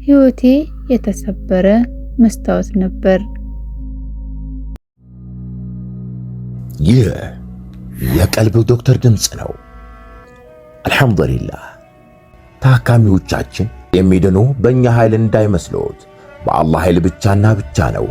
ሕይወቴ የተሰበረ መስታወት ነበር። ይህ የቀልብ ዶክተር ድምጽ ነው። አልሐምዱሊላህ። ታካሚዎቻችን የሚድኑ በእኛ ኃይል እንዳይመስሎት፣ በአላህ ኃይል ብቻና ብቻ ነው።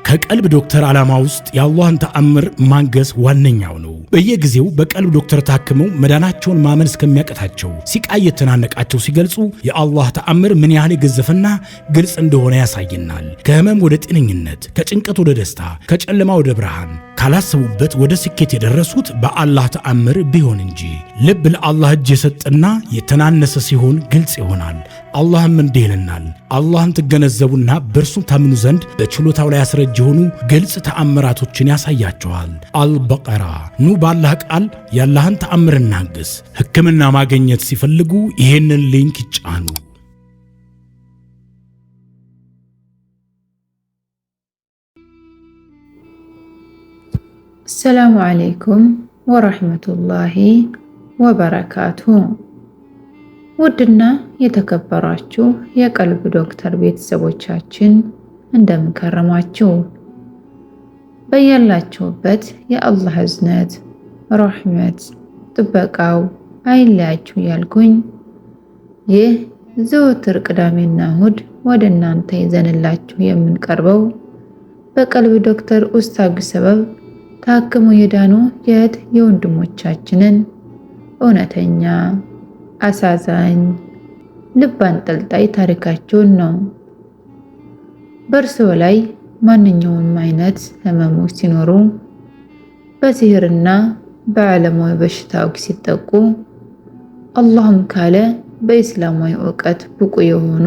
ከቀልብ ዶክተር ዓላማ ውስጥ የአላህን ተአምር ማንገስ ዋነኛው ነው። በየጊዜው በቀልብ ዶክተር ታክመው መዳናቸውን ማመን እስከሚያቀታቸው ሲቃይ የተናነቃቸው ሲገልጹ የአላህ ተአምር ምን ያህል የገዘፈና ግልጽ እንደሆነ ያሳየናል። ከህመም ወደ ጤነኝነት፣ ከጭንቀት ወደ ደስታ፣ ከጨለማ ወደ ብርሃን፣ ካላሰቡበት ወደ ስኬት የደረሱት በአላህ ተአምር ቢሆን እንጂ። ልብ ለአላህ እጅ የሰጠና የተናነሰ ሲሆን ግልጽ ይሆናል። አላህም እንዲህ ይለናል፣ አላህን ትገነዘቡና በእርሱ ታምኑ ዘንድ በችሎታው ላይ ያስረጅ የሆኑ ግልጽ ተአምራቶችን ያሳያቸዋል። አልበቀራ። ኑ ባላህ ቃል ያላህን ተአምር እናግስ። ሕክምና ማግኘት ሲፈልጉ ይሄንን ሊንክ ይጫኑ። አሰላሙ አለይኩም ወራህመቱላሂ ወበረካቱሁ። ውድና የተከበራችሁ የቀልብ ዶክተር ቤተሰቦቻችን እንደምን ከረማችሁ? በያላችሁበት የአላህ እዝነት፣ ረህመት፣ ጥበቃው አይለያችሁ ያልኩኝ ይህ ዘወትር ቅዳሜና እሁድ ወደ እናንተ ይዘንላችሁ የምንቀርበው በቀልብ ዶክተር ኡስታዝ ሰበብ ታክሙ የዳኑ የእህት የወንድሞቻችንን እውነተኛ፣ አሳዛኝ፣ ልብ አንጠልጣይ ታሪካቸውን ነው። በእርስዎ ላይ ማንኛውም አይነት ህመሞች ሲኖሩ፣ በሲህርና በዓለማዊ በሽታዎች ሲጠቁ፣ አላህም ካለ በኢስላማዊ ዕውቀት ብቁ የሆኑ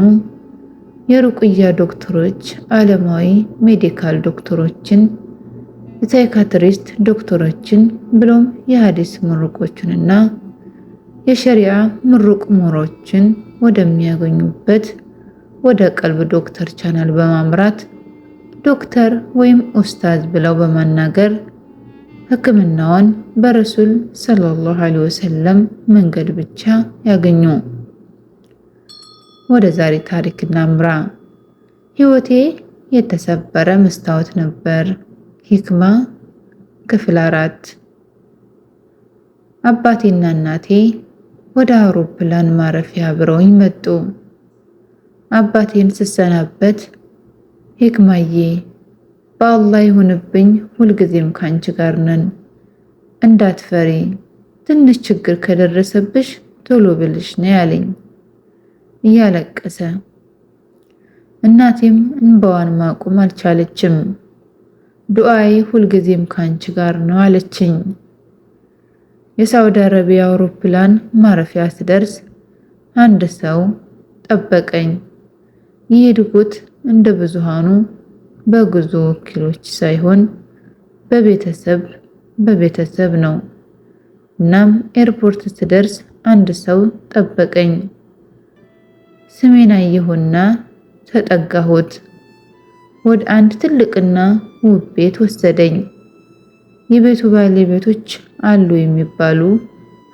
የሩቅያ ዶክተሮች፣ ዓለማዊ ሜዲካል ዶክተሮችን፣ የሳይካትሪስት ዶክተሮችን ብሎም የሐዲስ ምሩቆችንና የሸሪዓ ምሩቅ ምሁሮችን ወደሚያገኙበት ወደ ቀልብ ዶክተር ቻናል በማምራት ዶክተር ወይም ኡስታዝ ብለው በማናገር ሕክምናውን በረሱል ሰለላሁ ዐለይሂ ወሰለም መንገድ ብቻ ያገኙ። ወደ ዛሬ ታሪክ እናምራ። ሕይወቴ የተሰበረ መስታወት ነበር። ሂክማ ክፍል 4። አባቴና እናቴ ወደ አውሮፕላን ማረፊያ አብረውኝ መጡ። አባቴን ስሰናበት ሂክማዬ በአላህ ይሁንብኝ፣ ሁልጊዜም ካንቺ ጋር ነን፣ እንዳትፈሪ፣ ትንሽ ችግር ከደረሰብሽ ቶሎ ብልሽ ነው ያለኝ እያለቀሰ። እናቴም እንባዋን ማቆም አልቻለችም። ዱዓዬ ሁልጊዜም ካንቺ ጋር ነው አለችኝ። የሳውዲ አረቢያ አውሮፕላን ማረፊያ ስደርስ አንድ ሰው ጠበቀኝ። የሄድኩት እንደ ብዙሃኑ በጉዞ ወኪሎች ሳይሆን በቤተሰብ ነው። እናም ኤርፖርት ስደርስ አንድ ሰው ጠበቀኝ። ስሜን አየሁና ተጠጋሁት። ወደ አንድ ትልቅና ውብ ቤት ወሰደኝ። የቤቱ ባለቤቶች አሉ የሚባሉ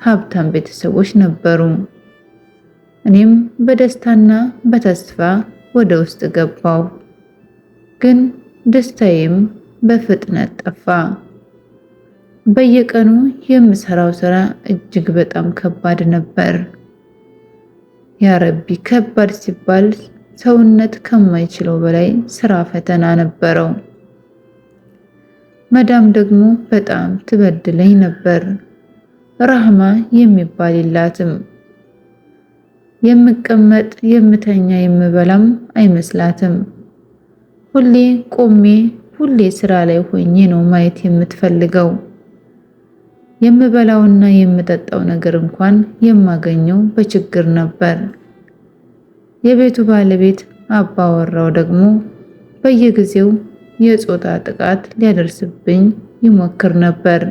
ሀብታም ቤተሰቦች ነበሩ። እኔም በደስታና በተስፋ ወደ ውስጥ ገባው። ግን ደስታዬም በፍጥነት ጠፋ። በየቀኑ የምሰራው ስራ እጅግ በጣም ከባድ ነበር። ያ ረቢ፣ ከባድ ሲባል ሰውነት ከማይችለው በላይ ስራ ፈተና ነበረው። መዳም ደግሞ በጣም ትበድለኝ ነበር። ራህማ የሚባል የላትም። የምቀመጥ፣ የምተኛ፣ የምበላም አይመስላትም። ሁሌ ቆሜ፣ ሁሌ ስራ ላይ ሆኜ ነው ማየት የምትፈልገው። የምበላውና የምጠጣው ነገር እንኳን የማገኘው በችግር ነበር። የቤቱ ባለቤት አባወራው ደግሞ በየጊዜው የጾታ ጥቃት ሊያደርስብኝ ይሞክር ነበር።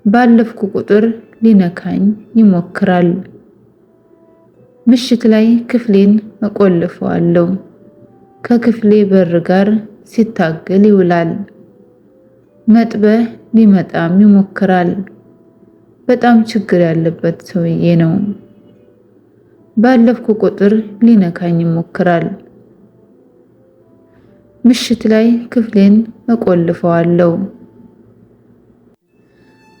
ባለፍኩ ቁጥር ሊነካኝ ይሞክራል። ምሽት ላይ ክፍሌን እቆልፈዋለሁ። ከክፍሌ በር ጋር ሲታገል ይውላል። መጥበህ ሊመጣም ይሞክራል። በጣም ችግር ያለበት ሰውዬ ነው። ባለፍኩ ቁጥር ሊነካኝ ይሞክራል። ምሽት ላይ ክፍሌን እቆልፈዋለሁ።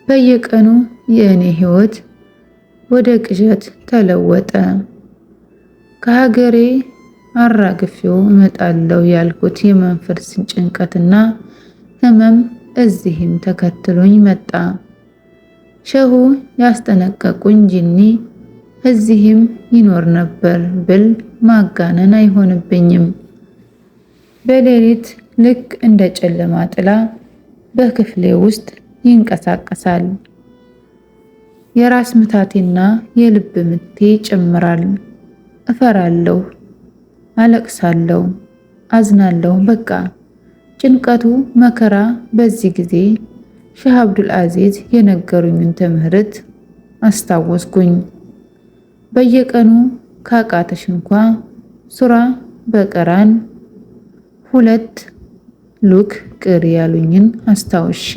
በየቀኑ የእኔ ህይወት ወደ ቅዠት ተለወጠ። ከሀገሬ አራግፌው እመጣለሁ ያልኩት የመንፈስ ጭንቀትና ህመም እዚህም ተከትሎኝ መጣ። ሸሁ ያስጠነቀቁኝ ጂኒ እዚህም ይኖር ነበር ብል ማጋነን አይሆንብኝም። በሌሊት ልክ እንደ ጨለማ ጥላ በክፍሌ ውስጥ ይንቀሳቀሳል። የራስ ምታቴና የልብ ምቴ ይጨምራል። እፈራለሁ፣ አለቅሳለሁ፣ አዝናለሁ። በቃ ጭንቀቱ መከራ። በዚህ ጊዜ ሼህ አብዱል አዚዝ የነገሩኝን ትምህርት አስታወስኩኝ። በየቀኑ ካቃተሽ እንኳ ሱራ በቀራን 2 ሉክ ቅሪ ያሉኝን አስታውሼ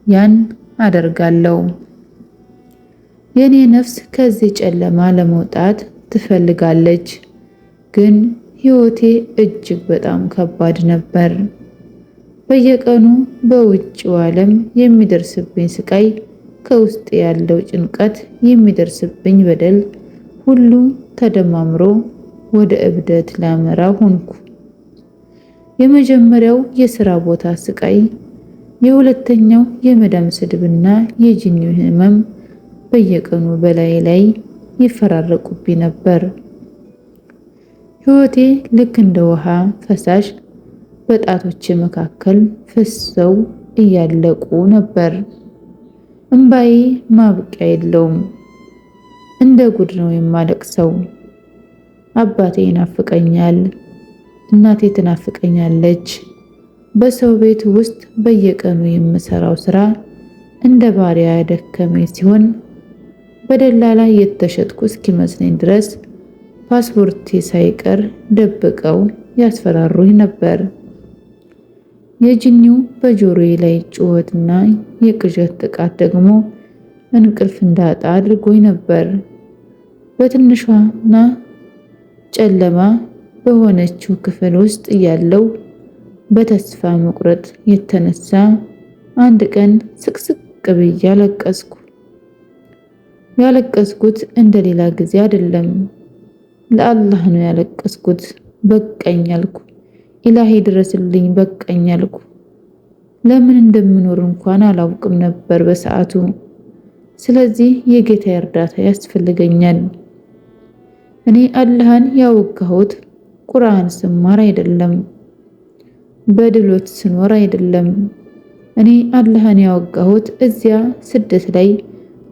ያን አደርጋለሁ። የኔ ነፍስ ከዚህ ጨለማ ለመውጣት ትፈልጋለች፣ ግን ህይወቴ እጅግ በጣም ከባድ ነበር። በየቀኑ በውጭው ዓለም የሚደርስብኝ ስቃይ፣ ከውስጥ ያለው ጭንቀት፣ የሚደርስብኝ በደል ሁሉ ተደማምሮ ወደ እብደት ላመራ ሆንኩ። የመጀመሪያው የሥራ ቦታ ስቃይ፣ የሁለተኛው የመዳም ስድብና የጂኒው ህመም በየቀኑ በላይ ላይ ይፈራረቁብኝ ነበር። ህይወቴ ልክ እንደ ውሃ ፈሳሽ በጣቶቼ መካከል ፈሰው እያለቁ ነበር። እንባዬ ማብቂያ የለውም። እንደ ጉድ ነው የማለቅሰው። አባቴ ይናፍቀኛል፣ እናቴ ትናፍቀኛለች። በሰው ቤት ውስጥ በየቀኑ የምሰራው ስራ እንደ ባሪያ ያደከመኝ ሲሆን በደላላ የተሸጥኩ እስኪመስለኝ ድረስ ፓስፖርቴ ሳይቀር ደብቀው ያስፈራሩኝ ነበር። የጂኒው በጆሮዬ ላይ ጩኸትና የቅዠት ጥቃት ደግሞ እንቅልፍ እንዳጣ አድርጎኝ ነበር። በትንሿና ጨለማ በሆነችው ክፍል ውስጥ እያለው በተስፋ መቁረጥ የተነሳ አንድ ቀን ስቅስቅ ብዬ አለቀስኩ። ያለቀስኩት እንደሌላ ጊዜ አይደለም፣ ለአላህ ነው ያለቀስኩት። በቃኝ አልኩ። ኢላሂ ድረስልኝ፣ በቃኝ አልኩ። ለምን እንደምኖር እንኳን አላውቅም ነበር በሰዓቱ። ስለዚህ የጌታ እርዳታ ያስፈልገኛል። እኔ አላህን ያወጋሁት ቁርአን ስማር አይደለም፣ በድሎት ስኖር አይደለም። እኔ አላህን ያወጋሁት እዚያ ስደት ላይ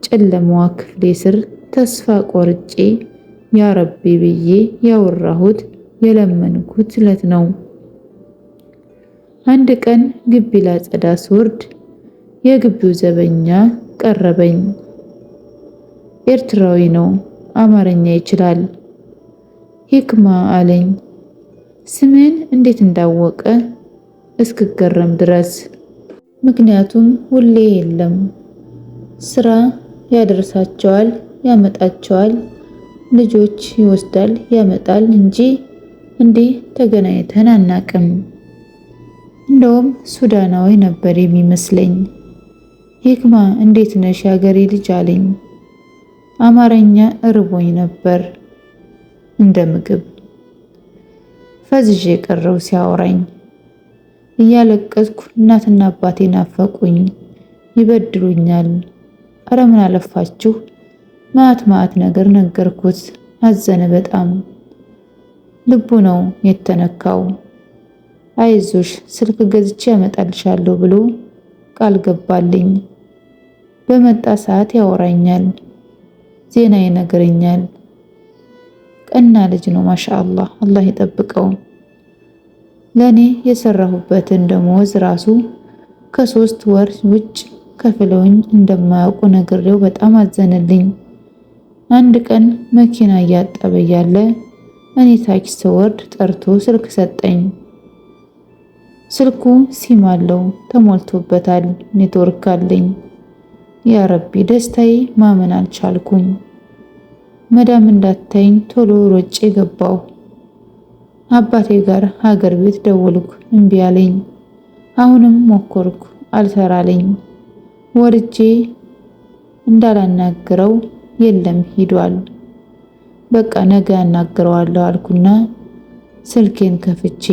ጨለማዋ ክፍሌ ስር ተስፋ ቆርጬ ያ ረቢ ብዬ ያወራሁት የለመንኩት ለት ነው። አንድ ቀን ግቢ ላጸዳ ስወርድ የግቢው ዘበኛ ቀረበኝ። ኤርትራዊ ነው፣ አማርኛ ይችላል። ሂክማ አለኝ። ስምን እንዴት እንዳወቀ እስክገረም ድረስ። ምክንያቱም ሁሌ የለም፣ ስራ ያደርሳቸዋል፣ ያመጣቸዋል፣ ልጆች ይወስዳል፣ ያመጣል እንጂ እንዲህ ተገናኝተን አናቅም። እንደውም ሱዳናዊ ነበር የሚመስለኝ። ሂክማ እንዴት ነሽ ያገሬ ልጅ አለኝ። አማርኛ እርቦኝ ነበር እንደ ምግብ። ፈዝዤ ቀረው ሲያወራኝ። እያለቀስኩ እናትና አባቴ ናፈቁኝ፣ ይበድሉኛል። አረ ምን አለፋችሁ ማት ነገር ነገርኩት። አዘነ በጣም። ልቡ ነው የተነካው። አይዞሽ ስልክ ገዝቼ ያመጣልሻለሁ ብሎ ቃል ገባልኝ። በመጣ ሰዓት ያወራኛል፣ ዜና ይነግረኛል። ቀና ልጅ ነው ማሻአላህ፣ አላህ ይጠብቀው። ለኔ የሰራሁበትን ደሞዝ ራሱ ከ3 ወር ውጭ ከፍለውኝ እንደማያውቁ ነግሬው በጣም አዘነልኝ። አንድ ቀን መኪና እያጠበ ያለ እኔ ታክሲ ስወርድ ጠርቶ ስልክ ሰጠኝ። ስልኩ ሲም አለው፣ ተሞልቶበታል፣ ኔትወርክ አለኝ። ያ ረቢ ደስታዬ ማመን አልቻልኩም። መዳም እንዳታይኝ ቶሎ ሮጬ ገባሁ። አባቴ ጋር ሀገር ቤት ደወልኩ፣ እምቢ አለኝ። አሁንም ሞከርኩ፣ አልሰራለኝ። ወርጄ እንዳላናግረው የለም ሂዷል። በቃ ነገ አናግረዋለሁ አልኩና ስልኬን ከፍቼ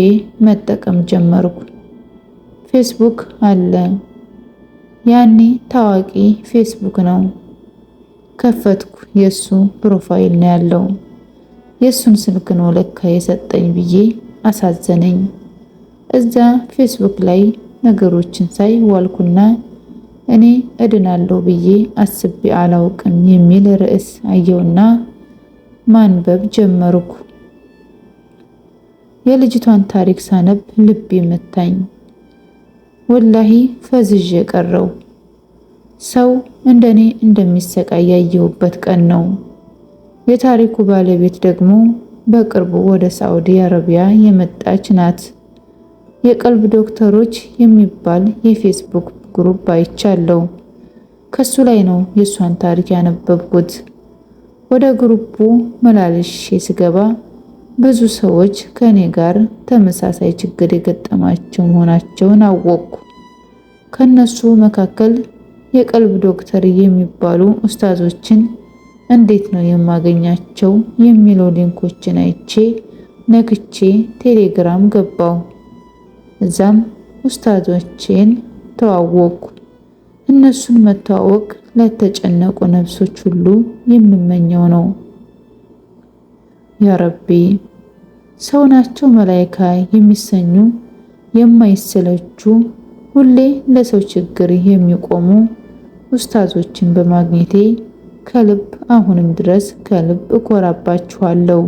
መጠቀም ጀመርኩ። ፌስቡክ አለ። ያኔ ታዋቂ ፌስቡክ ነው። ከፈትኩ። የሱ ፕሮፋይል ነው ያለው። የሱን ስልክ ነው ለካ የሰጠኝ ብዬ አሳዘነኝ። እዛ ፌስቡክ ላይ ነገሮችን ሳይ ዋልኩና እኔ እድናለሁ ብዬ አስቤ አላውቅም የሚል ርዕስ አየውና ማንበብ ጀመርኩ። የልጅቷን ታሪክ ሳነብ ልቤ መታኝ። ወላሂ ፈዝዤ ቀረው። ሰው እንደኔ እንደሚሰቃይ ያየሁበት ቀን ነው። የታሪኩ ባለቤት ደግሞ በቅርቡ ወደ ሳዑዲ አረቢያ የመጣች ናት። የቀልብ ዶክተሮች የሚባል የፌስቡክ ግሩፕ አይቻለሁ። ከሱ ላይ ነው የሷን ታሪክ ያነበብኩት። ወደ ግሩፑ መላልሼ ስገባ ብዙ ሰዎች ከኔ ጋር ተመሳሳይ ችግር የገጠማቸው መሆናቸውን አወቅኩ። ከነሱ መካከል የቀልብ ዶክተር የሚባሉ ኡስታዞችን እንዴት ነው የማገኛቸው የሚለው ሊንኮችን አይቼ ነክቼ ቴሌግራም ገባው። እዛም ኡስታዞችን ተዋወቅኩ። እነሱን መተዋወቅ ለተጨነቁ ነፍሶች ሁሉ የምመኘው ነው። ያ ረቢ፣ ሰው ናቸው መላኢካ የሚሰኙ የማይሰለቹ ሁሌ ለሰው ችግር የሚቆሙ ኡስታዞችን በማግኘቴ ከልብ አሁንም ድረስ ከልብ እኮራባችኋለሁ።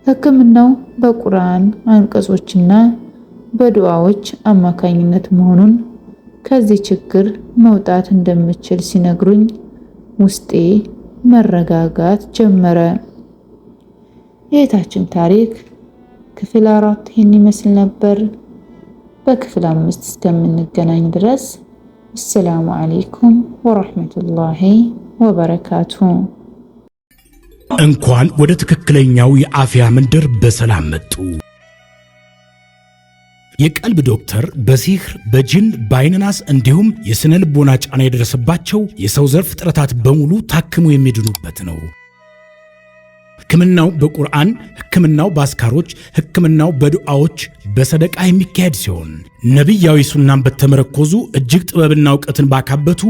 ሕክምናው በቁርአን አንቀጾችና በዱዓዎች አማካኝነት መሆኑን ከዚህ ችግር መውጣት እንደምችል ሲነግሩኝ ውስጤ መረጋጋት ጀመረ። የእህታችን ታሪክ ክፍል 4 ይህን ይመስል ነበር። በክፍል 5 እስከምንገናኝ ድረስ አሰላሙ አለይኩም ወራህመቱላሂ ወበረካቱ። እንኳን ወደ ትክክለኛው የአፍያ መንደር በሰላም መጡ። የቀልብ ዶክተር በሲህር በጅን በአይንናስ እንዲሁም የስነ ልቦና ጫና የደረሰባቸው የሰው ዘር ፍጥረታት በሙሉ ታክሞ የሚድኑበት ነው። ሕክምናው በቁርአን፣ ሕክምናው በአስካሮች፣ ሕክምናው በዱዓዎች በሰደቃ የሚካሄድ ሲሆን ነቢያዊ ሱናን በተመረኮዙ እጅግ ጥበብና እውቀትን ባካበቱ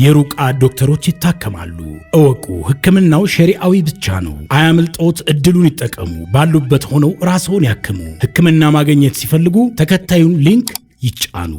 የሩቃ ዶክተሮች ይታከማሉ። እወቁ፣ ሕክምናው ሸሪዓዊ ብቻ ነው። አያምልጦት፣ እድሉን ይጠቀሙ። ባሉበት ሆነው ራስዎን ያክሙ። ሕክምና ማግኘት ሲፈልጉ ተከታዩን ሊንክ ይጫኑ።